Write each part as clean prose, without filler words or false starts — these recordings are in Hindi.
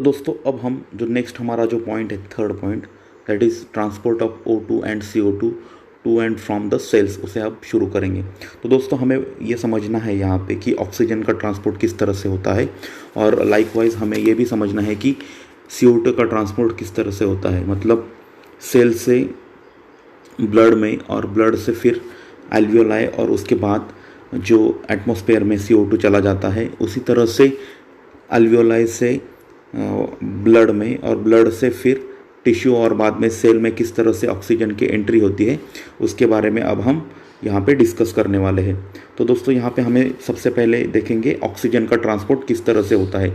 दोस्तों अब हम जो नेक्स्ट हमारा जो पॉइंट है, third point, that is transport of O2 and CO2 to and from the cells, उसे अब शुरू करेंगे। तो दोस्तों हमें ये समझना है यहाँ पे कि ऑक्सीजन का ट्रांसपोर्ट किस तरह से होता है, और लाइकवाइज हमें ये भी समझना है कि CO2 का ट्रांसपोर्ट किस तरह से होता है। मतलब सेल से ब्लड में, और ब्लड से फिर एल्वियोलाई, और उसके बाद जो एटमॉस्फेयर में CO2 चला जाता है, उसी तरह से एल्वियोलाई से ब्लड में, और ब्लड से फिर टिश्यू, और बाद में सेल में किस तरह से ऑक्सीजन की एंट्री होती है, उसके बारे में अब हम यहाँ पे डिस्कस करने वाले हैं। तो दोस्तों यहाँ पे हमें सबसे पहले देखेंगे ऑक्सीजन का ट्रांसपोर्ट किस तरह से होता है।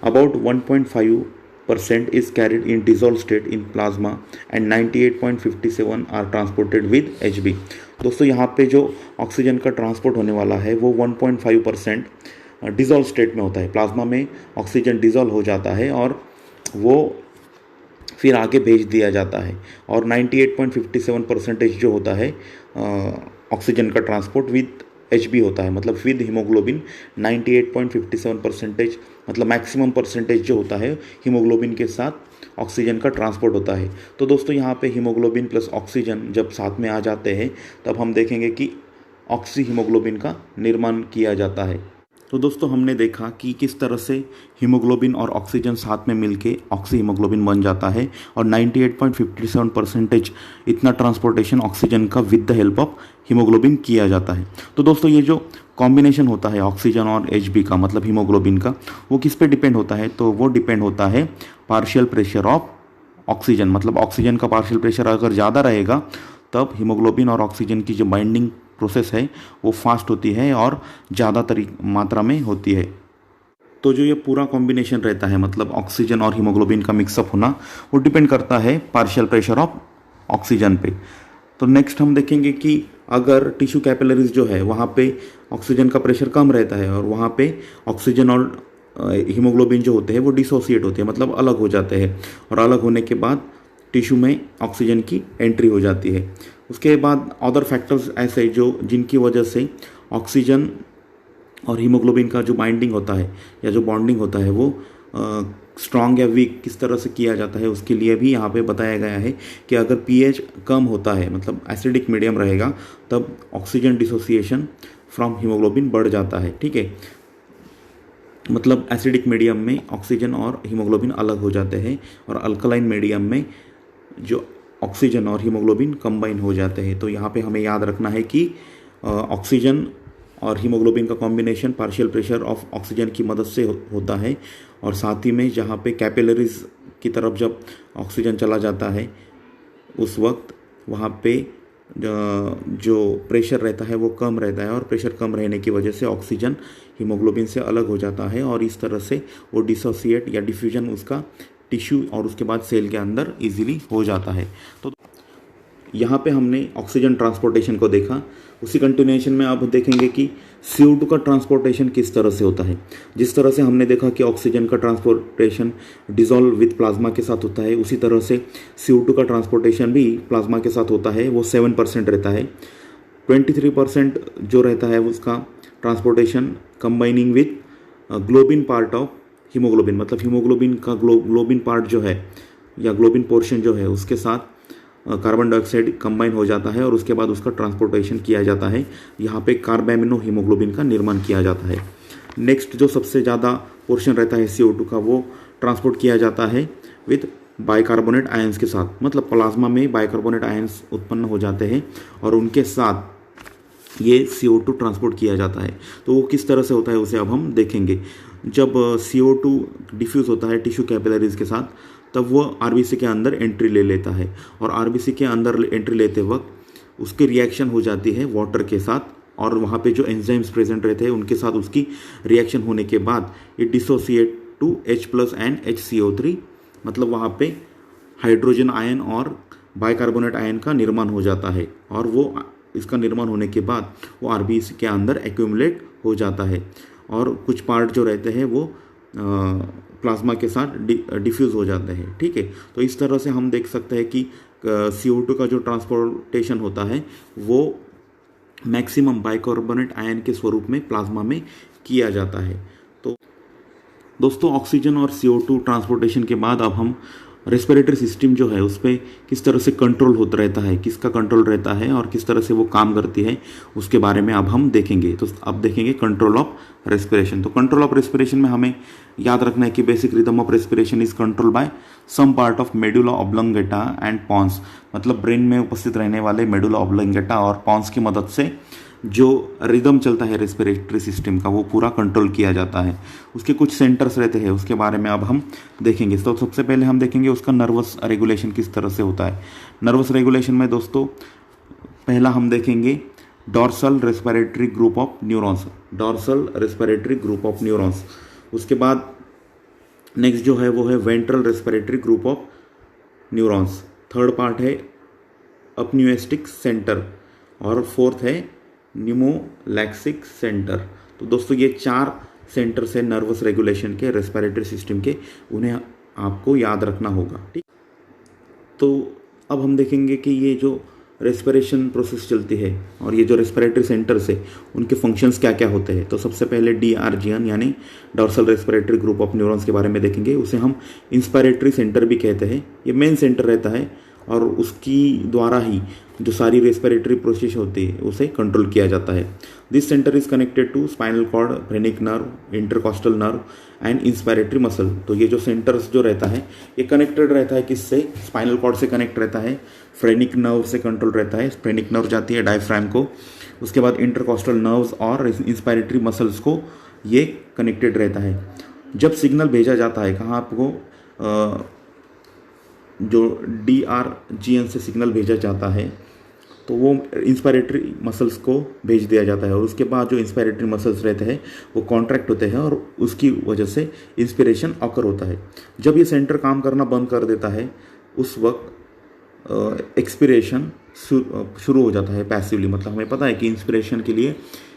About 1.5% is carried in dissolve state in plasma and 98.57 are transported with Hb। दोस्तों यहाँ पे जो ऑक्सीजन का ट्रांसपोर्ट होने वाला है वो 1.5% डिज़ोल्व स्टेट में होता है। प्लाज्मा में ऑक्सीजन डिज़ोल्व हो जाता है और वो फिर आगे भेज दिया जाता है, और 98.57% जो होता है ऑक्सीजन का ट्रांसपोर्ट विद Hb होता है, मतलब विद हीमोग्लोबिन 98.57%, मतलब मैक्सिमम परसेंटेज जो होता है हीमोग्लोबिन के साथ ऑक्सीजन का ट्रांसपोर्ट होता है। तो दोस्तों यहाँ पे हीमोग्लोबिन प्लस ऑक्सीजन जब साथ में आ जाते हैं तब हम देखेंगे कि ऑक्सी हीमोग्लोबिन का निर्माण किया जाता है। तो दोस्तों हमने देखा कि किस तरह से हीमोग्लोबिन और ऑक्सीजन साथ में मिलके ऑक्सी हीमोग्लोबिन बन जाता है, और 98.57% इतना ट्रांसपोर्टेशन ऑक्सीजन का with the help of haemoglobin किया जाता है। तो दोस्तों ये जो कॉम्बिनेशन होता है ऑक्सीजन और Hb का, मतलब हीमोग्लोबिन का, वो किस पे डिपेंड होता है? तो वो डिपेंड होता है पार्शियल प्रेशर ऑफ ऑक्सीजन। मतलब ऑक्सीजन का पार्शियल प्रेशर अगर ज़्यादा रहेगा तब हीमोग्लोबिन और ऑक्सीजन की जो बाइंडिंग प्रोसेस है वो फास्ट होती है और ज़्यादा मात्रा में होती है। तो जो ये पूरा कॉम्बिनेशन रहता है, मतलब ऑक्सीजन और हीमोग्लोबिन का मिक्सअप होना, वो डिपेंड करता है पार्शियल प्रेशर ऑफ ऑक्सीजन पे। तो नेक्स्ट हम देखेंगे कि अगर टिश्यू कैपिलरीज जो है वहाँ पे ऑक्सीजन का प्रेशर कम रहता है, और वहाँ पे ऑक्सीजन और हीमोग्लोबिन जो होते हैं वो डिसोसिएट होते हैं, मतलब अलग हो जाते हैं, और अलग होने के बाद टिश्यू में ऑक्सीजन की एंट्री हो जाती है। उसके बाद अदर फैक्टर्स ऐसे जो जिनकी वजह से ऑक्सीजन और हीमोग्लोबिन का जो बाइंडिंग होता है या जो बॉन्डिंग होता है वो स्ट्रॉन्ग या वीक किस तरह से किया जाता है, उसके लिए भी यहाँ पे बताया गया है कि अगर pH कम होता है, मतलब एसिडिक मीडियम रहेगा, तब ऑक्सीजन डिसोसिएशन फ्रॉम हीमोग्लोबिन बढ़ जाता है। ठीक है, मतलब एसिडिक मीडियम में ऑक्सीजन और हीमोग्लोबिन अलग हो जाते हैं, और अल्कलाइन मीडियम में जो ऑक्सीजन और हीमोग्लोबिन कंबाइन हो जाते हैं। तो यहाँ पे हमें याद रखना है कि ऑक्सीजन और हीमोग्लोबिन का combination partial pressure of oxygen की मदद से होता है, और साथ ही में जहाँ पे कैपिलरीज की तरफ जब ऑक्सीजन चला जाता है उस वक्त वहाँ पे जो प्रेशर रहता है वो कम रहता है, और प्रेशर कम रहने की वजह से ऑक्सीजन हीमोग्लोबिन से अलग हो जाता है, और इस तरह से वो डिसोसिएट या डिफ्यूजन उसका टिश्यू और उसके बाद सेल के अंदर इजीली हो जाता है। तो यहाँ पे हमने ऑक्सीजन ट्रांसपोर्टेशन को देखा। उसी कंटिन्यूएशन में अब देखेंगे कि CO2 का ट्रांसपोर्टेशन किस तरह से होता है। जिस तरह से हमने देखा कि ऑक्सीजन का ट्रांसपोर्टेशन डिजोल्व विद प्लाज्मा के साथ होता है, उसी तरह से CO2 का ट्रांसपोर्टेशन भी प्लाज्मा के साथ होता है। वो 7% रहता है। 23% जो रहता है उसका transportation combining with globin part of haemoglobin, मतलब हीमोग्लोबिन का ग्लोबिन पार्ट जो है या ग्लोबिन पोर्शन जो है उसके साथ कार्बन डाइऑक्साइड कंबाइन हो जाता है, और उसके बाद उसका ट्रांसपोर्टेशन किया जाता है। यहाँ पे कार्बामिनो हीमोग्लोबिन का निर्माण किया जाता है। नेक्स्ट जो सबसे ज़्यादा पोर्शन रहता है CO2 का, वो ट्रांसपोर्ट किया जाता है विद बाइकार्बोनेट आयंस के साथ। मतलब प्लाज्मा में बाइकार्बोनेट आयंस उत्पन्न हो जाते हैं और उनके साथ ये CO2 ट्रांसपोर्ट किया जाता है। तो वो किस तरह से होता है उसे अब हम देखेंगे। जब CO2 डिफ्यूज़ होता है टिश्यू कैपिलरीज के साथ, तब वो RBC के अंदर एंट्री ले लेता है, और RBC के अंदर एंट्री लेते वक्त उसकी रिएक्शन हो जाती है वाटर के साथ, और वहाँ पे जो एंजाइम्स प्रेजेंट रहते हैं उनके साथ उसकी रिएक्शन होने के बाद it dissociate to H+ and HCO3, मतलब वहाँ पे हाइड्रोजन आयन और बाइकार्बोनेट आयन का निर्माण हो जाता है, और वो इसका निर्माण होने के बाद वो RBC के अंदर एक्यूमुलेट हो जाता है, और कुछ पार्ट जो रहते हैं वो प्लाज्मा के साथ डिफ्यूज़ हो जाते हैं। ठीक है, तो इस तरह से हम देख सकते हैं कि CO2 का जो ट्रांसपोर्टेशन होता है वो मैक्सिमम बाइकार्बोनेट आयन के स्वरूप में प्लाज्मा में किया जाता है। तो दोस्तों ऑक्सीजन और CO2 ट्रांसपोर्टेशन के बाद अब हम रेस्पिरेटरी सिस्टम जो है उस पर किस तरह से कंट्रोल होता रहता है, किसका कंट्रोल रहता है और किस तरह से वो काम करती है, उसके बारे में अब हम देखेंगे। तो अब देखेंगे कंट्रोल ऑफ रेस्पिरेशन। तो कंट्रोल ऑफ रेस्पिरेशन में हमें याद रखना है कि basic rhythm of respiration is control by some part of medulla oblongata and pons, मतलब ब्रेन में उपस्थित रहने वाले मेडुला ऑब्लोंगेटा और पॉन्स की मदद से जो रिदम चलता है रेस्पिरेटरी सिस्टम का वो पूरा कंट्रोल किया जाता है। उसके कुछ सेंटर्स रहते हैं, उसके बारे में अब हम देखेंगे। तो सबसे पहले हम देखेंगे उसका नर्वस रेगुलेशन किस तरह से होता है। नर्वस रेगुलेशन में दोस्तों पहला हम देखेंगे dorsal respiratory group of neurons, dorsal respiratory group of neurons. उसके बाद नेक्स्ट जो है वो है ventral respiratory group of neurons. Third part है अपन्यूएस्टिक सेंटर और फोर्थ है न्यूमोलैक्सिक सेंटर। तो दोस्तों ये 4 सेंटर्स है नर्वस रेगुलेशन के, रेस्पिरेटरी सिस्टम के, उन्हें आपको याद रखना होगा। ठीक, तो अब हम देखेंगे कि ये जो रेस्पिरेशन प्रोसेस चलती है और ये जो रेस्पिरेटरी सेंटर्स है उनके फंक्शंस क्या क्या होते हैं। तो सबसे पहले DRGN यानी dorsal respiratory group of neurons के बारे में देखेंगे। उसे हम इंस्पायरेटरी सेंटर भी कहते हैं। ये मेन सेंटर रहता है और उसकी द्वारा ही जो सारी रेस्पिरेटरी प्रोसेस होती है उसे कंट्रोल किया जाता है। This centre is connected to spinal cord, phrenic nerve, intercostal nerve and inspiratory muscle. तो ये जो सेंटर्स जो रहता है ये कनेक्टेड रहता है किससे? स्पाइनल कॉर्ड से कनेक्ट रहता है, फ्रेनिक नर्व से कंट्रोल रहता है, फ्रेनिक नर्व जाती है डायफ्राम को, उसके बाद इंटरकॉस्टल नर्व्स और इंस्पायरेटरी मसल्स को ये कनेक्टेड रहता है। जब सिग्नल भेजा जाता है कहाँ आपको जो DRGN से सिग्नल भेजा जाता है तो वो इंस्पायरेटरी मसल्स को भेज दिया जाता है और उसके बाद जो इंस्पायरेटरी मसल्स रहते हैं वो कॉन्ट्रैक्ट होते हैं और उसकी वजह से इंस्पिरेशन ऑकर होता है। जब ये सेंटर काम करना बंद कर देता है उस वक्त एक्सपिरेशन शुरू हो जाता है पैसिवली। मतलब हमें पता है कि इंस्पिरेशन के लिए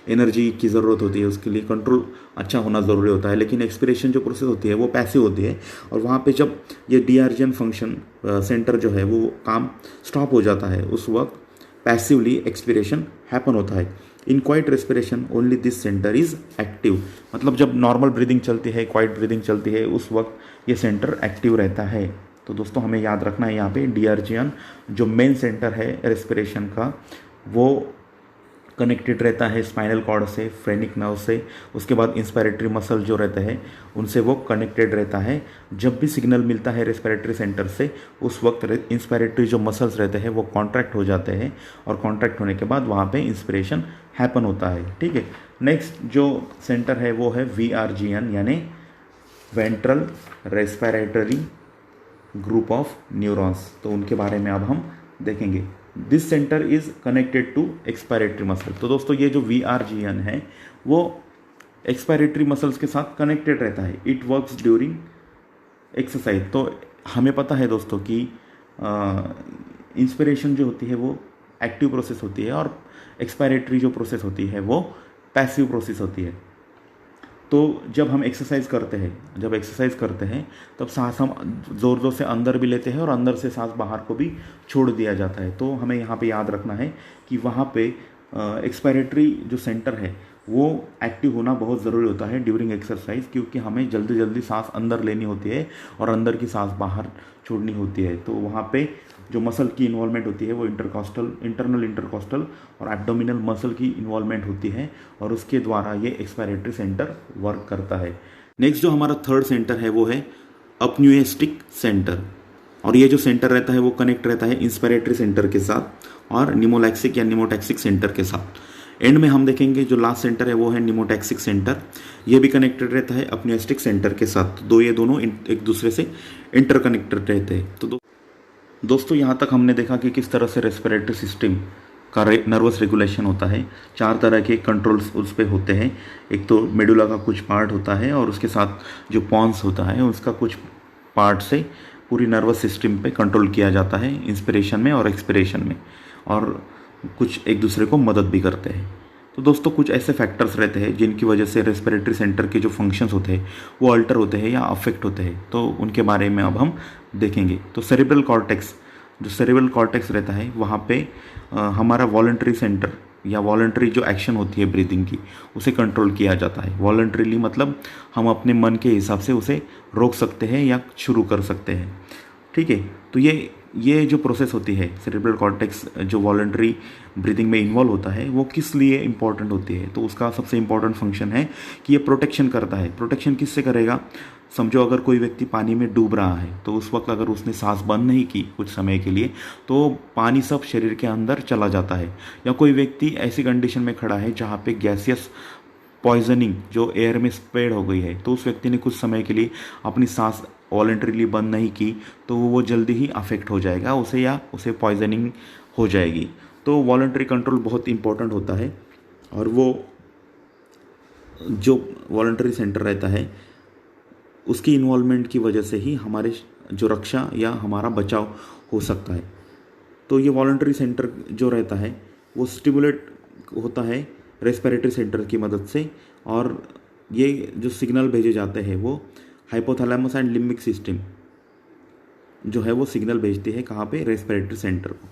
एनर्जी की ज़रूरत होती है, उसके लिए कंट्रोल अच्छा होना ज़रूरी होता है, लेकिन एक्सपिरेशन जो प्रोसेस होती है वो पैसिव होती है और वहाँ पे जब ये DRGN फंक्शन सेंटर जो है वो काम स्टॉप हो जाता है उस वक्त पैसिवली एक्सपिरेशन हैपन होता है। In quiet respiration only this centre is active, मतलब जब नॉर्मल ब्रीदिंग चलती है, क्वाइट ब्रीदिंग चलती है, उस वक्त ये सेंटर एक्टिव रहता है। तो दोस्तों हमें याद रखना है यहाँ पे DRGN जो मेन सेंटर है रेस्पिरेशन का वो कनेक्टेड रहता है स्पाइनल कॉर्ड से, फ्रेनिक नर्व से, उसके बाद इंस्पायरेटरी मसल जो रहते हैं उनसे वो कनेक्टेड रहता है। जब भी सिग्नल मिलता है रेस्पिरेटरी सेंटर से उस वक्त इंस्पायरेटरी जो मसल्स रहते हैं वो कॉन्ट्रैक्ट हो जाते हैं और कॉन्ट्रैक्ट होने के बाद वहाँ पे इंस्पिरेशन हैपन होता है। ठीक है, नेक्स्ट जो सेंटर है वो है VRGN यानी ventral respiratory group of neurons. तो उनके बारे में अब हम देखेंगे। This centre is connected to expiratory muscle. तो दोस्तों ये जो VRGN है वो एक्सपायरेटरी मसल्स के साथ कनेक्टेड रहता है। It works during exercise. तो हमें पता है दोस्तों कि इंस्पिरेशन जो होती है वो एक्टिव प्रोसेस होती है और एक्सपायरेटरी जो प्रोसेस होती है वो पैसिव प्रोसेस होती है। तो जब हम एक्सरसाइज करते हैं तब सांस हम ज़ोर ज़ोर से अंदर भी लेते हैं और अंदर से सांस बाहर को भी छोड़ दिया जाता है। तो हमें यहाँ पे याद रखना है कि वहाँ पे एक्सपायरेटरी जो सेंटर है वो एक्टिव होना बहुत ज़रूरी होता है ड्यूरिंग एक्सरसाइज, क्योंकि हमें जल्दी जल्दी सांस अंदर लेनी होती है और अंदर की सांस बाहर छोड़नी होती है। तो वहाँ पे जो मसल की इन्वॉल्वमेंट होती है वो इंटरनल इंटरकॉस्टल और एब्डोमिनल मसल की इन्वॉल्वमेंट होती है और उसके द्वारा ये एक्सपायरेटरी सेंटर वर्क करता है। नेक्स्ट जो हमारा थर्ड सेंटर है वो है अपन्यूएस्टिक सेंटर और ये जो सेंटर रहता है वो कनेक्ट रहता है इंस्पायरेटरी सेंटर के साथ और न्यूमोलैक्सिक या न्यूमोटैक्सिक सेंटर के साथ। एंड में हम देखेंगे जो लास्ट सेंटर है वो है न्यूमोटैक्सिक सेंटर। ये भी कनेक्टेड रहता है अपन्यूएस्टिक सेंटर के साथ। तो ये दोनों एक दूसरे से इंटरकनेक्टेड रहते हैं। तो दोस्तों यहाँ तक हमने देखा कि किस तरह से रेस्पिरेटरी सिस्टम का नर्वस रेगुलेशन होता है। 4 तरह के कंट्रोल्स उस पर होते हैं। एक तो मेडुला का कुछ पार्ट होता है और उसके साथ जो पॉन्स होता है उसका कुछ पार्ट से पूरी नर्वस सिस्टम पे कंट्रोल किया जाता है इंस्पिरेशन में और एक्सपिरेशन में, और कुछ एक दूसरे को मदद भी करते हैं। तो दोस्तों कुछ ऐसे फैक्टर्स रहते हैं जिनकी वजह से रेस्पिरेटरी सेंटर के जो फंक्शंस होते हैं वो अल्टर होते हैं या अफेक्ट होते हैं। तो उनके बारे में अब हम देखेंगे। तो सेरेब्रल कॉर्टेक्स, जो सेरेब्रल कॉर्टेक्स रहता है वहाँ पे हमारा वॉलंटरी सेंटर या वॉलंटरी जो एक्शन होती है ब्रीदिंग की, उसे कंट्रोल किया जाता है। वॉलंटरीली मतलब हम अपने मन के हिसाब से उसे रोक सकते हैं या शुरू कर सकते हैं, ठीक है। तो ये जो प्रोसेस होती है सेरेब्रल कॉर्टेक्स जो वॉलंटरी ब्रीदिंग में इन्वॉल्व होता है, वो किस लिए इंपॉर्टेंट होती है? तो उसका सबसे इंपॉर्टेंट फंक्शन है कि ये प्रोटेक्शन करता है। प्रोटेक्शन किससे करेगा? समझो अगर कोई व्यक्ति पानी में डूब रहा है तो उस वक्त अगर उसने सांस बंद नहीं की कुछ समय के लिए तो पानी सब शरीर के अंदर चला जाता है। या कोई व्यक्ति ऐसी कंडीशन में खड़ा है जहाँ पे गैसियस पॉइजनिंग जो एयर में स्प्रेड हो गई है, तो उस व्यक्ति ने कुछ समय के लिए अपनी सांस वॉलंटरीली बंद नहीं की तो वो जल्दी ही अफेक्ट हो जाएगा उसे, या उसे पॉइजनिंग हो जाएगी। तो वॉलंटरी कंट्रोल बहुत इंपॉर्टेंट होता है, और वो जो वॉलंटरी सेंटर रहता है उसकी इन्वॉल्वमेंट की वजह से ही हमारे जो रक्षा या हमारा बचाव हो सकता है। तो ये वॉलंटरी सेंटर जो रहता है वो स्टिमुलेट होता है रेस्पिरेटरी सेंटर की मदद से, और ये जो सिग्नल भेजे जाते हैं वो हाइपोथैलेमस एंड लिम्बिक सिस्टम जो है वो सिग्नल भेजती है कहाँ पे? रेस्पिरेटरी सेंटर को।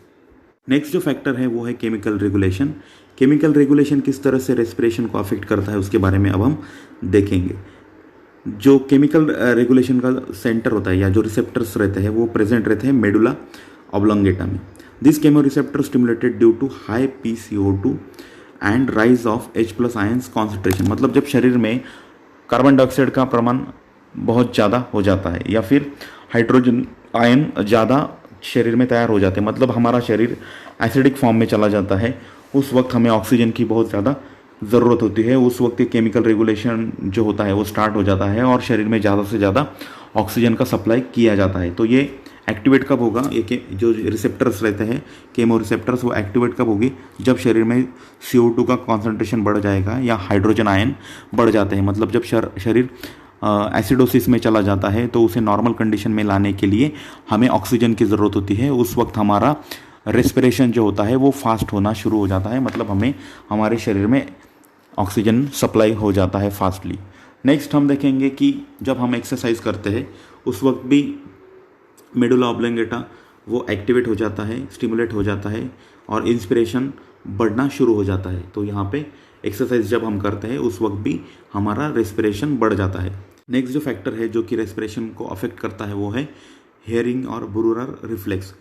नेक्स्ट जो फैक्टर है वो है केमिकल रेगुलेशन। केमिकल रेगुलेशन किस तरह से रेस्पिरेशन को अफेक्ट करता है उसके बारे में अब हम देखेंगे। जो केमिकल रेगुलेशन का सेंटर होता है या जो रिसेप्टर्स रहते हैं वो प्रेजेंट रहते हैं मेडुला ऑब्लोंगेटा में। This chemo receptor stimulated due to high PCO2 and rise of H+ ions concentration. मतलब जब शरीर में कार्बन डाइऑक्साइड का प्रमाण बहुत ज़्यादा हो जाता है या फिर हाइड्रोजन आयन ज़्यादा शरीर में तैयार हो जाते हैं, मतलब हमारा शरीर एसिडिक फॉर्म में चला जाता है, उस वक्त हमें ऑक्सीजन की बहुत ज़्यादा ज़रूरत होती है। उस वक्त ये केमिकल रेगुलेशन जो होता है वो स्टार्ट हो जाता है और शरीर में ज़्यादा से ज़्यादा ऑक्सीजन का सप्लाई किया जाता है। तो ये एक्टिवेट कब होगा? ये जो रिसेप्टर्स रहते हैं केमो रिसेप्टर्स, वो एक्टिवेट कब होगी? जब शरीर में CO2 का कॉन्सेंट्रेशन बढ़ जाएगा या हाइड्रोजन आयन बढ़ जाते हैं। मतलब जब शरीर एसिडोसिस में चला जाता है तो उसे नॉर्मल कंडीशन में लाने के लिए हमें ऑक्सीजन की ज़रूरत होती है। उस वक्त हमारा रेस्पिरेशन जो होता है वो फास्ट होना शुरू हो जाता है, मतलब हमें हमारे शरीर में ऑक्सीजन सप्लाई हो जाता है फास्टली। नेक्स्ट हम देखेंगे कि जब हम एक्सरसाइज करते हैं उस वक्त भी मेडुला ऑब्लोंगेटा वो एक्टिवेट हो जाता है, स्टिमुलेट हो जाता है और इंस्पिरेशन बढ़ना शुरू हो जाता है। तो यहाँ पे एक्सरसाइज जब हम करते हैं उस वक्त भी हमारा रेस्पिरेशन बढ़ जाता है। नेक्स्ट जो फैक्टर है जो कि रेस्पिरेशन को अफेक्ट करता है वो है हेयरिंग और ब्रूरर रिफ्लेक्स।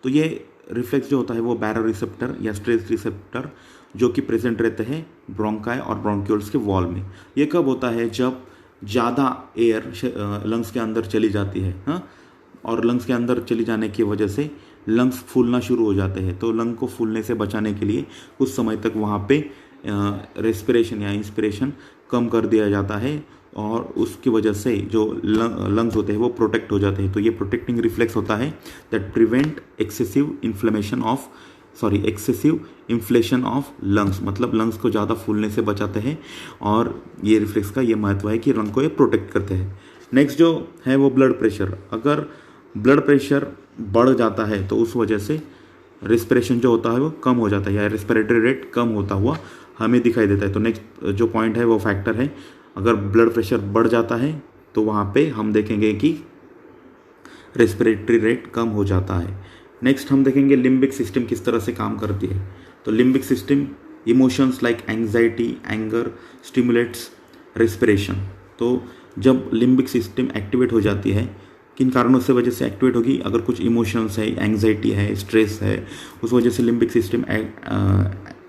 तो ये रिफ्लेक्स जो होता है वो बैरो रिसेप्टर या स्ट्रेस रिसेप्टर जो कि प्रेजेंट रहते हैं ब्रोंकाई और ब्रोंक्यूल्स के वॉल में। ये कब होता है? जब ज़्यादा एयर लंग्स के अंदर चली जाती है, हाँ, और लंग्स के अंदर चली जाने की वजह से लंग्स फूलना शुरू हो जाते हैं। तो लंग को फूलने से बचाने के लिए कुछ समय तक वहाँ पे रेस्पिरेशन या इंस्पिरेशन कम कर दिया जाता है और उसकी वजह से जो लंग्स होते हैं वो प्रोटेक्ट हो जाते हैं। तो ये प्रोटेक्टिंग रिफ्लेक्स होता है that prevent excessive inflation of lungs, मतलब लंग्स को ज़्यादा फूलने से बचाते हैं। और ये रिफ्लेक्स का ये महत्व है कि लंग को ये प्रोटेक्ट करते हैं। नेक्स्ट जो है वो ब्लड प्रेशर। अगर ब्लड प्रेशर बढ़ जाता है तो उस वजह से रेस्पिरेशन जो होता है वो कम हो जाता है या रेस्पिरेटरी रेट कम होता हुआ हमें दिखाई देता है। तो नेक्स्ट जो पॉइंट है वो फैक्टर है, अगर ब्लड प्रेशर बढ़ जाता है तो वहाँ पे हम देखेंगे कि रेस्पिरेटरी रेट कम हो जाता है। नेक्स्ट हम देखेंगे लिम्बिक सिस्टम किस तरह से काम करती है। तो limbic system emotions like anxiety, anger stimulates respiration. तो जब लिम्बिक सिस्टम एक्टिवेट हो जाती है, किन कारणों से वजह से एक्टिवेट होगी? अगर कुछ इमोशंस है, एंग्जाइटी है, स्ट्रेस है, उस वजह से लिम्बिक सिस्टम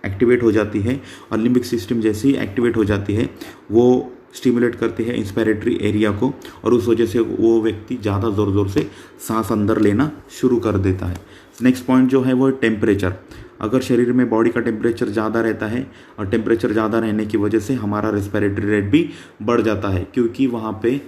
एक्टिवेट हो जाती है। और लिम्बिक सिस्टम जैसे ही एक्टिवेट हो जाती है वो स्टिमुलेट करती है इंस्पिरेटरी एरिया को और उस वजह से वो व्यक्ति ज़्यादा ज़ोर ज़ोर से सांस अंदर लेना शुरू कर देता है। नेक्स्ट पॉइंट जो है वो टेम्परेचर। अगर शरीर में बॉडी का टेम्परेचर ज़्यादा रहता है और टेम्परेचर ज़्यादा रहने की वजह से हमारा रेस्पिरेटरी रेट भी बढ़ जाता है, क्योंकि वहाँ पे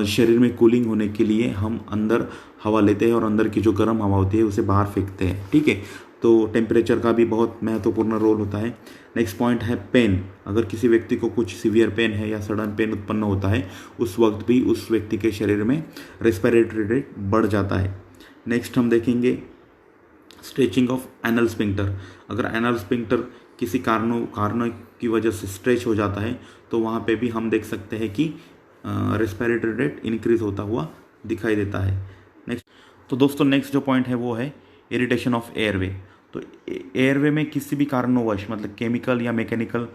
शरीर में कूलिंग होने के लिए हम अंदर हवा लेते हैं और अंदर की जो गर्म हवा होती है उसे बाहर फेंकते हैं, ठीक है। तो टेम्परेचर का भी बहुत महत्वपूर्ण रोल होता है। नेक्स्ट पॉइंट है पेन। अगर किसी व्यक्ति को कुछ सीवियर पेन है या सडन पेन उत्पन्न होता है उस वक्त भी उस व्यक्ति के शरीर में रेस्पिरेटरी रेट बढ़ जाता है। नेक्स्ट हम देखेंगे स्ट्रेचिंग ऑफ एनल स्फिंक्टर। अगर एनल स्फिंक्टर किसी कारणों की वजह से स्ट्रेच हो जाता है तो वहाँ पे भी हम देख सकते हैं कि रेस्पिरेटरी रेट इंक्रीज होता हुआ दिखाई देता है। नेक्स्ट तो दोस्तों नेक्स्ट जो पॉइंट है वो है इरिटेशन ऑफ एयरवे। तो एयरवे में किसी भी कारणवश मतलब केमिकल या मैकेनिकल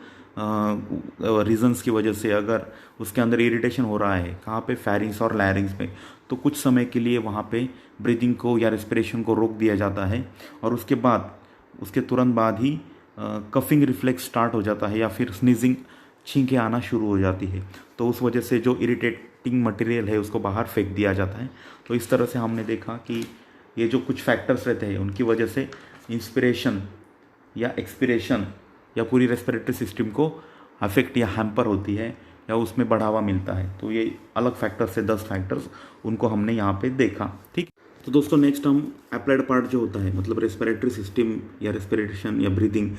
रीजंस की वजह से अगर उसके अंदर इरिटेशन हो रहा है, कहाँ पे, फेरिंग्स और लैरिंग्स पे, तो कुछ समय के लिए वहाँ पे ब्रीदिंग को या रेस्पिरेशन को रोक दिया जाता है और उसके तुरंत बाद ही कफिंग रिफ्लेक्स स्टार्ट हो जाता है या फिर स्नीजिंग, छींकें आना शुरू हो जाती है। तो उस वजह से जो इरिटेटिंग मटेरियल है उसको बाहर फेंक दिया जाता है। तो इस तरह से हमने देखा कि ये जो कुछ फैक्टर्स रहते हैं उनकी वजह से इंस्पिरेशन या एक्सपिरेशन या पूरी रेस्पिरेटरी सिस्टम को अफेक्ट या हैम्पर होती है या उसमें बढ़ावा मिलता है। तो ये अलग फैक्टर्स है, 10 फैक्टर्स, उनको हमने यहाँ पे देखा। ठीक, तो दोस्तों नेक्स्ट हम अप्लाइड पार्ट जो होता है मतलब रेस्पिरेटरी सिस्टम या रेस्पिरेशन या ब्रीदिंग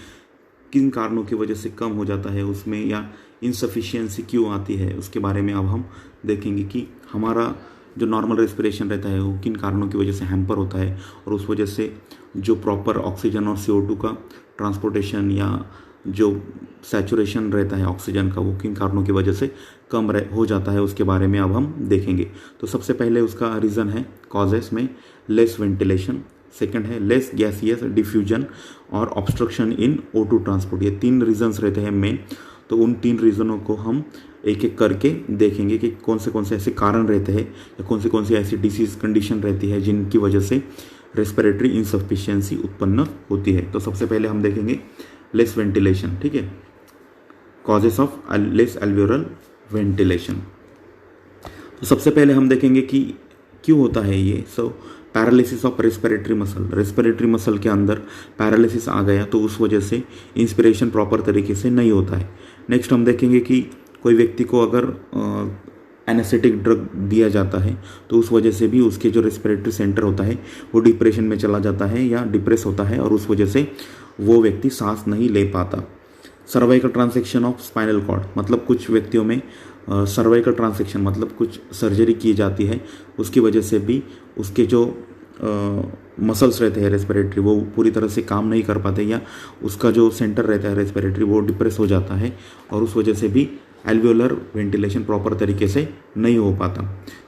किन कारणों की वजह से कम हो जाता है उसमें या इनसफिशियंसी क्यों आती है, उसके बारे में अब हम देखेंगे कि हमारा जो नॉर्मल रेस्पिरेशन रहता है वो किन कारणों की वजह से हैम्पर होता है और उस वजह से जो प्रॉपर ऑक्सीजन और CO2 का ट्रांसपोर्टेशन या जो सैचुरेशन रहता है ऑक्सीजन का वो किन कारणों की वजह से कम हो जाता है, उसके बारे में अब हम देखेंगे। तो सबसे पहले उसका रीज़न है कॉजेस में लेस वेंटिलेशन, सेकंड है लेस गैसियस डिफ्यूजन और ऑब्स्ट्रक्शन इन O2 ट्रांसपोर्ट। ये 3 रीजंस रहते हैं मेन। तो उन 3 रीज़नों को हम एक एक करके देखेंगे कि कौन से ऐसे कारण रहते हैं या कौन सी ऐसी डिसीज़ कंडीशन रहती है जिनकी वजह से रेस्पिरेटरी इनसफिशिएंसी उत्पन्न होती है। तो सबसे पहले हम देखेंगे लेस वेंटिलेशन। ठीक है, causes of less alveolar ventilation. तो सबसे पहले हम देखेंगे कि क्यों होता है ये। पैरालिसिस ऑफ रेस्पिरेटरी मसल के अंदर पैरालिसिस आ गया तो उस वजह से इंस्पिरेशन प्रॉपर तरीके से नहीं होता है। नेक्स्ट हम देखेंगे कि कोई व्यक्ति को अगर एनेस्थेटिक ड्रग दिया जाता है तो उस वजह से भी उसके जो रेस्पिरेटरी सेंटर होता है वो डिप्रेशन में चला जाता है या डिप्रेस होता है और उस वजह से वो व्यक्ति सांस नहीं ले पाता। Cervical transection of spinal cord, मतलब कुछ व्यक्तियों में सर्वाइकल ट्रांसेक्शन मतलब कुछ सर्जरी की जाती है, उसकी वजह से भी उसके जो मसल्स रहते हैं रेस्पिरेटरी वो पूरी तरह से काम नहीं कर पाते या उसका जो सेंटर रहता है रेस्पिरेटरी वो डिप्रेस हो जाता है और उस वजह से भी एल्वियोलर वेंटिलेशन प्रॉपर तरीके से नहीं हो पाता।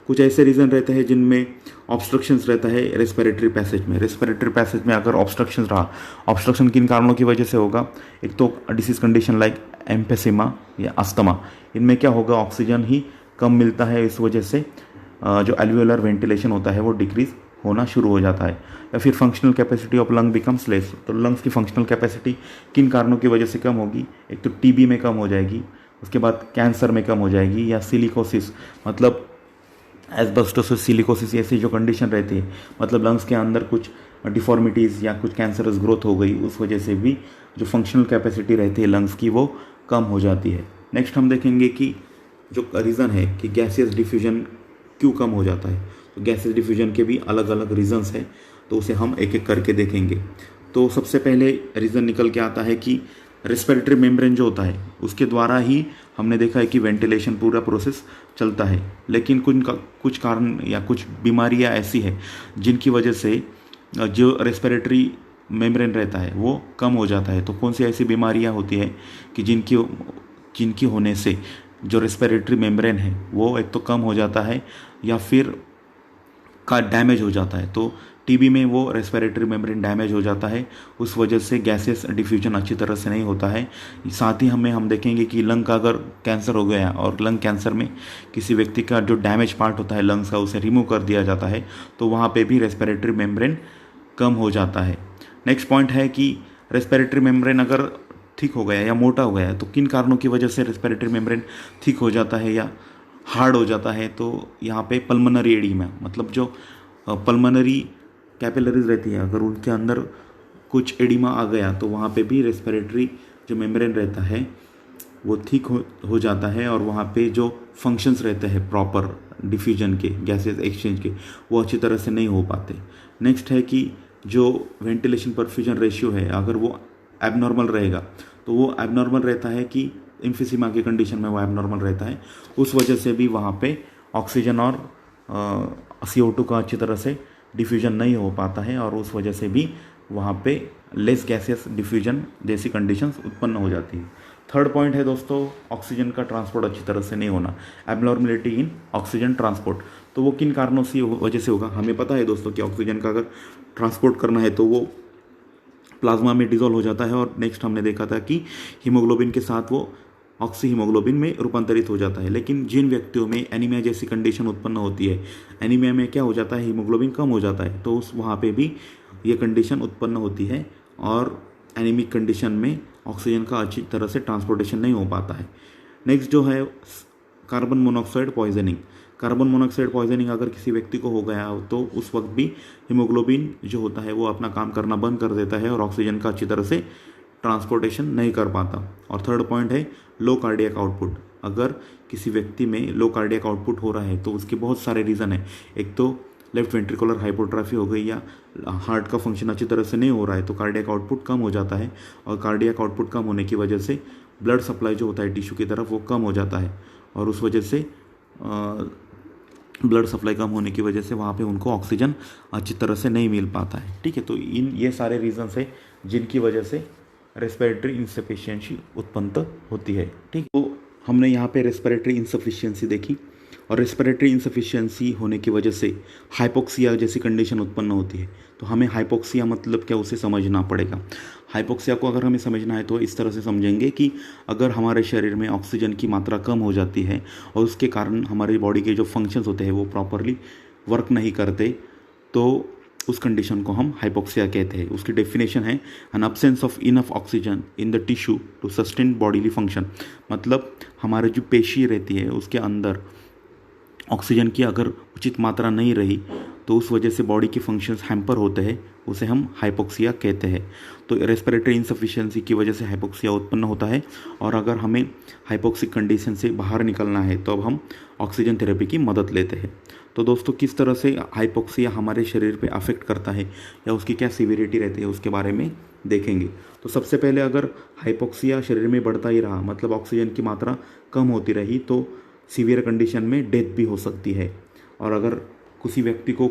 कुछ ऐसे रीज़न रहते हैं जिनमें ऑब्स्ट्रक्शंस रहता है रेस्पिरेटरी पैसेज में अगर ऑब्स्ट्रक्शंस रहा, ऑब्स्ट्रक्शन किन कारणों की वजह से होगा, एक तो डिसीज कंडीशन लाइक एम्फेसिमा या अस्थमा, इनमें क्या होगा ऑक्सीजन ही कम मिलता है, इस वजह से जो एल्वियोलर वेंटिलेशन होता है वो डिक्रीज होना शुरू हो जाता है। या फिर functional capacity of lung becomes less, तो लंग्स की फंक्शनल कैपेसिटी किन कारणों की वजह से कम होगी, एक तो TB में कम हो जाएगी, उसके बाद कैंसर में कम हो जाएगी या सिलिकोसिस मतलब एस्बेस्टोसिस सिलिकोसिस ऐसी जो कंडीशन रहती है मतलब लंग्स के अंदर कुछ डिफॉर्मिटीज़ या कुछ कैंसरस ग्रोथ हो गई, उस वजह से भी जो फंक्शनल कैपेसिटी रहती है लंग्स की वो कम हो जाती है। नेक्स्ट हम देखेंगे कि जो रीज़न है कि गैसियस डिफ्यूजन क्यों कम हो जाता है। तो गैसियस डिफ्यूजन के भी अलग अलग रीजंस हैं, तो उसे हम एक एक करके देखेंगे। तो सबसे पहले रीज़न निकल के आता है कि रेस्पिरेटरी मेम्ब्रेन जो होता है उसके द्वारा ही हमने देखा है कि वेंटिलेशन पूरा प्रोसेस चलता है, लेकिन कुछ कारण या कुछ बीमारियां ऐसी है जिनकी वजह से जो रेस्पिरेटरी मेम्ब्रेन रहता है वो कम हो जाता है। तो कौन सी ऐसी बीमारियां होती है कि जिनकी होने से जो रेस्पिरेटरी मेम्ब्रेन है वो एक तो कम हो जाता है या फिर का डैमेज हो जाता है। तो TB में वो रेस्पिरेटरी मेम्ब्रेन डैमेज हो जाता है, उस वजह से गैसेस डिफ्यूजन अच्छी तरह से नहीं होता है। साथ ही हम देखेंगे कि लंग का अगर कैंसर हो गया और लंग कैंसर में किसी व्यक्ति का जो डैमेज पार्ट होता है लंग्स का उसे रिमूव कर दिया जाता है तो वहाँ पे भी रेस्पिरेटरी मेम्ब्रेन कम हो जाता है। नेक्स्ट पॉइंट है कि रेस्पिरेटरी मेम्ब्रेन अगर ठीक हो गया या मोटा हो गया है तो किन कारणों की वजह से रेस्पिरेटरी मेम्ब्रेन ठीक हो जाता है या हार्ड हो जाता है। तो यहाँ पे पल्मोनरी एडीमा मतलब जो पल्मोनरी कैपिलरीज रहती है अगर उनके अंदर कुछ एडिमा आ गया तो वहाँ पे भी रेस्पिरेटरी जो मेम्ब्रेन रहता है वो ठीक हो जाता है और वहाँ पे जो फंक्शंस रहते हैं प्रॉपर डिफ्यूजन के, गैसेस एक्सचेंज के, वो अच्छी तरह से नहीं हो पाते। नेक्स्ट है कि जो वेंटिलेशन परफ्यूजन रेशियो है अगर वो एबनॉर्मल रहेगा तो वो एबनॉर्मल रहता है कि एम्फिसीमा की कंडीशन में वो एबनॉर्मल रहता है, उस वजह से भी वहाँ पे ऑक्सीजन और CO2 का अच्छी तरह से डिफ्यूजन नहीं हो पाता है और उस वजह से भी वहाँ पे लेस गैसियस डिफ्यूजन जैसी कंडीशंस उत्पन्न हो जाती है। थर्ड पॉइंट है दोस्तों ऑक्सीजन का ट्रांसपोर्ट अच्छी तरह से नहीं होना, एबनॉर्मेलिटी इन ऑक्सीजन ट्रांसपोर्ट। तो वो किन कारणों से वजह से होगा, हमें पता है दोस्तों कि ऑक्सीजन का अगर ट्रांसपोर्ट करना है तो वो प्लाज्मा में डिजोल्व हो जाता है और नेक्स्ट हमने देखा था कि हीमोग्लोबिन के साथ वो ऑक्सी हीमोग्लोबिन में रूपांतरित हो जाता है। लेकिन जिन व्यक्तियों में एनीमिया जैसी कंडीशन उत्पन्न होती है, एनीमिया में क्या हो जाता है, हीमोग्लोबिन कम हो जाता है, तो उस वहाँ पे भी ये कंडीशन उत्पन्न होती है और एनीमिक कंडीशन में ऑक्सीजन का अच्छी तरह से ट्रांसपोर्टेशन नहीं हो पाता है। नेक्स्ट जो है carbon monoxide poisoning. Carbon monoxide poisoning अगर किसी व्यक्ति को हो गया हो तो उस वक्त भी हीमोग्लोबिन जो होता है वो अपना काम करना बंद कर देता है और ऑक्सीजन का अच्छी तरह से ट्रांसपोर्टेशन नहीं कर पाता। और थर्ड पॉइंट है लो कार्डियक आउटपुट। अगर किसी व्यक्ति में लो कार्डियक आउटपुट हो रहा है तो उसके बहुत सारे रीज़न है। एक तो लेफ्ट वेंट्रिकुलर हाइपोट्राफी हो गई या हार्ट का फंक्शन अच्छी तरह से नहीं हो रहा है तो कार्डियक आउटपुट कम हो जाता है और कार्डियक आउटपुट कम होने की वजह से ब्लड सप्लाई जो होता है टिश्यू की तरफ वो कम हो जाता है और उस वजह से ब्लड सप्लाई कम होने की वजह से वहाँ पे उनको ऑक्सीजन अच्छी तरह से नहीं मिल पाता है। ठीक है, तो ये सारे रीजंस है जिनकी वजह से रेस्पिरेटरी इंसफिशियंसी उत्पन्न होती है। ठीक, तो हमने यहाँ पे रेस्पिरेटरी इंसफिशियंसी देखी और रेस्पिरेटरी इंसफिशियंसी होने की वजह से हाइपोक्सिया जैसी कंडीशन उत्पन्न होती है। तो हमें हाइपोक्सिया मतलब क्या उसे समझना पड़ेगा। हाइपोक्सिया को अगर हमें समझना है तो इस तरह से समझेंगे कि अगर हमारे शरीर में ऑक्सीजन की मात्रा कम हो जाती है और उसके कारण हमारी बॉडी के जो फंक्शंस होते हैं वो प्रॉपरली वर्क नहीं करते तो उस कंडीशन को हम हाइपोक्सिया कहते हैं। उसकी डेफिनेशन है an absence of enough oxygen in the tissue to sustain bodily function. मतलब हमारे जो पेशी रहती है उसके अंदर ऑक्सीजन की अगर उचित मात्रा नहीं रही तो उस वजह से बॉडी के फंक्शंस हैम्पर होते हैं, उसे हम हाइपोक्सिया कहते हैं। तो रेस्पिरेटरी इंसफिशियंसी की वजह से हाइपोक्सिया उत्पन्न होता है और अगर हमें हाइपोक्सिक कंडीशन से बाहर निकलना है तो अब हम ऑक्सीजन थेरेपी की मदद लेते हैं। तो दोस्तों किस तरह से हाइपोक्सिया हमारे शरीर पे अफेक्ट करता है या उसकी क्या सीवियरिटी रहती है उसके बारे में देखेंगे। तो सबसे पहले अगर हाइपोक्सिया शरीर में बढ़ता ही रहा मतलब ऑक्सीजन की मात्रा कम होती रही तो सीवियर कंडीशन में डेथ भी हो सकती है। और अगर किसी व्यक्ति को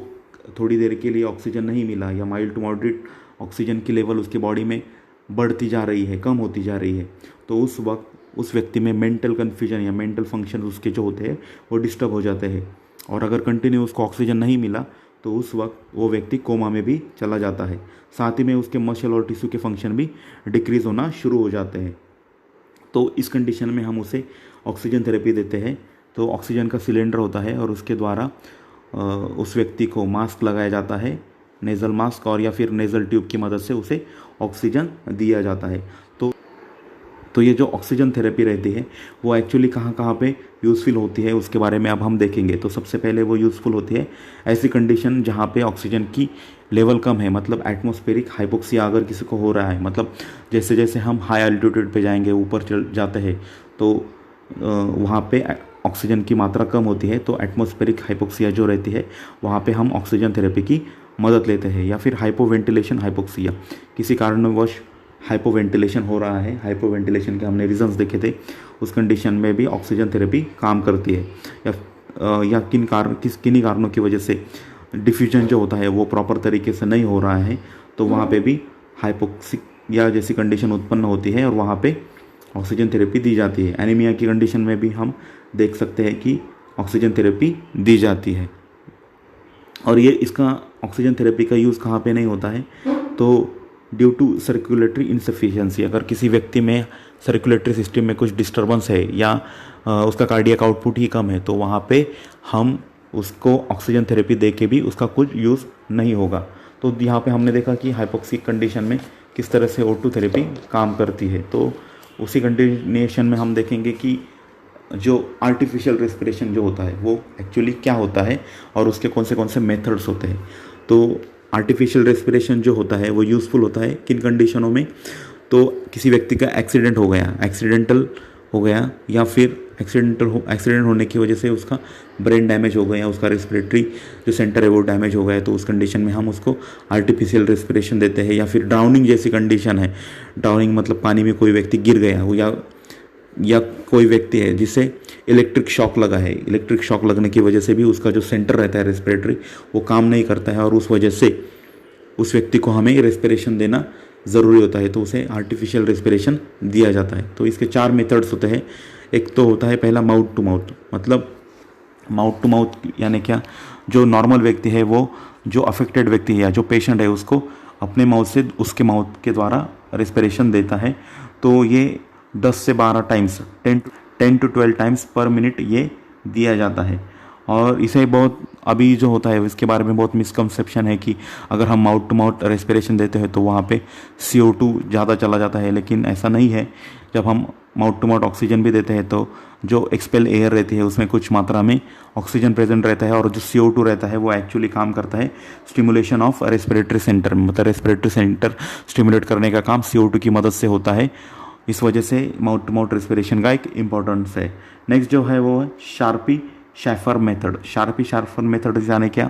थोड़ी देर के लिए ऑक्सीजन नहीं मिला या माइल्ड टू मॉडरेट ऑक्सीजन की लेवल उसके बॉडी में बढ़ती जा रही है, कम होती जा रही है, तो उस वक्त उस व्यक्ति में मेंटल कन्फ्यूजन या मेंटल फंक्शन उसके जो होते हैं वो डिस्टर्ब हो जाते हैं। और अगर कंटिन्यू उसको ऑक्सीजन नहीं मिला तो उस वक्त वो व्यक्ति कोमा में भी चला जाता है। साथ ही में उसके मसल और टिश्यू के फंक्शन भी डिक्रीज़ होना शुरू हो जाते हैं। तो इस कंडीशन में हम उसे ऑक्सीजन थेरेपी देते हैं। तो ऑक्सीजन का सिलेंडर होता है और उसके द्वारा उस व्यक्ति को मास्क लगाया जाता है, नेज़ल मास्क, और या फिर नेज़ल ट्यूब की मदद से उसे ऑक्सीजन दिया जाता है। तो ये जो ऑक्सीजन थेरेपी रहती है वो एक्चुअली कहाँ पे यूज़फुल होती है उसके बारे में अब हम देखेंगे। तो सबसे पहले वो यूज़फुल होती है ऐसी कंडीशन जहाँ पे ऑक्सीजन की लेवल कम है, मतलब एटमॉस्फेरिक हाइपोक्सिया अगर किसी को हो रहा है, मतलब जैसे जैसे हम हाई एल्टीट्यूड पे जाएंगे, ऊपर चल जाते हैं तो वहाँ पे ऑक्सीजन की मात्रा कम होती है। तो एटमॉस्फेरिक हाइपोक्सिया जो रहती है वहाँ पे हम ऑक्सीजन थेरेपी की मदद लेते हैं। या फिर हाइपोवेंटिलेशन हाइपोक्सिया, किसी कारणवश हाइपोवेंटिलेशन हो रहा है, हाइपोवेंटिलेशन के हमने रीजंस देखे थे, उस कंडीशन में भी ऑक्सीजन थेरेपी काम करती है। या किन्हीं कारणों की वजह से डिफ्यूजन जो होता है वो प्रॉपर तरीके से नहीं हो रहा है तो वहाँ पे भी हाइपोक्सिया जैसी कंडीशन उत्पन्न होती है और वहाँ पे ऑक्सीजन थेरेपी दी जाती है। एनीमिया की कंडीशन में भी हम देख सकते हैं कि ऑक्सीजन थेरेपी दी जाती है। और ये इसका ऑक्सीजन थेरेपी का यूज़ कहाँ पे नहीं होता है तो ड्यू टू सर्कुलेटरी इंसफिशियंसी, अगर किसी व्यक्ति में सर्कुलेटरी सिस्टम में कुछ डिस्टर्बेंस है या उसका कार्डियक आउटपुट ही कम है तो वहाँ पे हम उसको ऑक्सीजन थेरेपी दे के भी उसका कुछ यूज़ नहीं होगा। तो यहाँ पे हमने देखा कि हाइपोक्सिक कंडीशन में किस तरह से O2 थेरेपी काम करती है। तो उसी कंडीशन में हम देखेंगे कि जो आर्टिफिशियल रेस्पिरेशन जो होता है वो एक्चुअली क्या होता है और उसके कौन से मेथड्स होते हैं। तो आर्टिफिशियल रेस्पिरेशन जो होता है वो यूज़फुल होता है किन कंडीशनों में, तो किसी व्यक्ति का एक्सीडेंटल हो गया या फिर एक्सीडेंट होने की वजह से उसका ब्रेन डैमेज हो गया, उसका रेस्पिरेटरी जो सेंटर है वो डैमेज हो गया, तो उस कंडीशन में हम उसको आर्टिफिशियल रेस्पिरेशन देते हैं। या फिर ड्राउनिंग जैसी कंडीशन है, ड्राउनिंग मतलब पानी में कोई व्यक्ति गिर गया हो या कोई व्यक्ति है जिसे इलेक्ट्रिक शॉक लगा है, इलेक्ट्रिक शॉक लगने की वजह से भी उसका जो सेंटर रहता है रेस्पिरेटरी वो काम नहीं करता है और उस वजह से उस व्यक्ति को हमें रेस्पिरेशन देना ज़रूरी होता है, तो उसे आर्टिफिशियल रेस्पिरेशन दिया जाता है। तो इसके 4 मेथड्स होते हैं। एक तो होता है पहला माउथ टू माउथ, मतलब माउथ टू माउथ यानी क्या, जो नॉर्मल व्यक्ति है वो जो अफेक्टेड व्यक्ति है या जो पेशेंट है उसको अपने माउथ से उसके माउथ के द्वारा रेस्पिरेशन देता है। तो ये 10 से 12 टाइम्स 10 to 12 टाइम्स पर मिनट ये दिया जाता है। और इसे बहुत अभी जो होता है इसके बारे में बहुत मिसकंसेप्शन है कि अगर हम माउथ टू माउथ रेस्पिरेशन देते हैं तो वहाँ पे CO2 ज़्यादा चला जाता है, लेकिन ऐसा नहीं है। जब हम माउथ टू माउथ ऑक्सीजन भी देते हैं तो जो एक्सपेल एयर रहती है उसमें कुछ मात्रा में ऑक्सीजन प्रेजेंट रहता है, और जो CO2 रहता है वो एक्चुअली काम करता है स्टिमुलेशन ऑफ रेस्पिरेटरी सेंटर, मतलब रेस्पिरेटरी सेंटर स्टिमुलेट करने का काम CO2 की मदद से होता है। इस वजह से माउथ टू माउथ रेस्पिरेशन का एक इम्पोर्टेंस है। नेक्स्ट जो है वो है sharpy Shaffer method. Sharpy Shaffer method जाने क्या,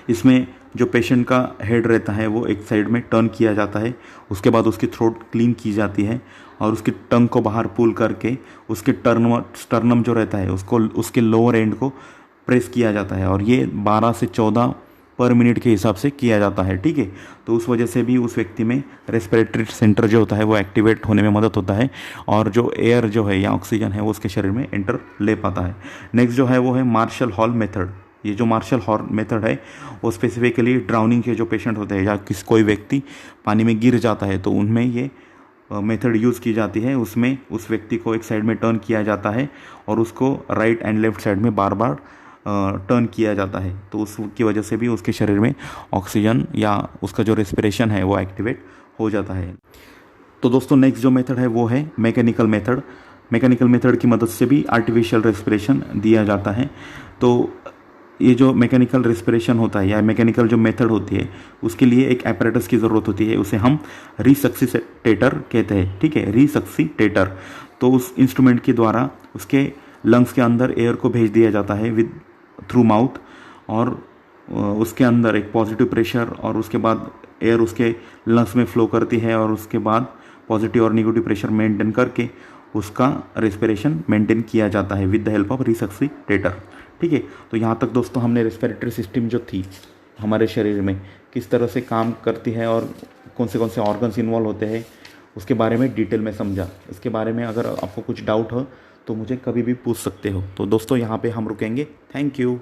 इसमें जो पेशेंट का हेड रहता है वो एक साइड में टर्न किया जाता है, उसके बाद उसकी थ्रोट क्लीन की जाती है और उसकी टंग को बाहर पुल करके उसके स्टर्नम जो रहता है उसको उसके लोअर एंड को प्रेस किया जाता है, और ये 12 से 14 पर मिनट के हिसाब से किया जाता है। ठीक है, तो उस वजह से भी उस व्यक्ति में रेस्पिरेटरी सेंटर जो होता है वो एक्टिवेट होने में मदद होता है, और जो एयर जो है या ऑक्सीजन है वो उसके शरीर में एंटर ले पाता है। नेक्स्ट जो है वो है मार्शल हॉल मेथड। ये जो मार्शल हॉल मेथड है वो स्पेसिफिकली ड्राउनिंग के जो पेशेंट होते हैं या कोई व्यक्ति पानी में गिर जाता है तो उनमें ये मेथड यूज़ की जाती है। उसमें उस व्यक्ति को एक साइड में टर्न किया जाता है और उसको राइट एंड लेफ्ट साइड में बार बार टर्न किया जाता है, तो उसकी वजह से भी उसके शरीर में ऑक्सीजन या उसका जो रेस्पिरेशन है वो एक्टिवेट हो जाता है। तो दोस्तों नेक्स्ट जो मेथड है वो है मैकेनिकल मेथड। मैकेनिकल मेथड की मदद से भी आर्टिफिशियल रेस्पिरेशन दिया जाता है। तो ये जो मैकेनिकल रेस्पिरेशन होता है या मैकेनिकल जो मेथड होती है उसके लिए एक एपरेटस की ज़रूरत होती है, उसे हम रिसक्सिटेटर कहते हैं। ठीक है, रिसक्सिटेटर। तो उस इंस्ट्रूमेंट के द्वारा उसके लंग्स के अंदर एयर को भेज दिया जाता है विद थ्रू माउथ, और उसके अंदर एक पॉजिटिव प्रेशर और उसके बाद एयर उसके लंग्स में फ्लो करती है, और उसके बाद पॉजिटिव और नेगेटिव प्रेशर मेंटेन करके उसका रेस्पिरेशन मेंटेन किया जाता है with the help of resuscitator. ठीक है, तो यहाँ तक दोस्तों हमने रेस्पिरेटरी सिस्टम जो थी हमारे शरीर में किस तरह से काम करती है और कौन से ऑर्गन्स इन्वॉल्व होते हैं उसके बारे में डिटेल में समझा। इसके बारे में अगर आपको कुछ डाउट हो तो मुझे कभी भी पूछ सकते हो। तो दोस्तों यहाँ पे हम रुकेंगे। Thank you.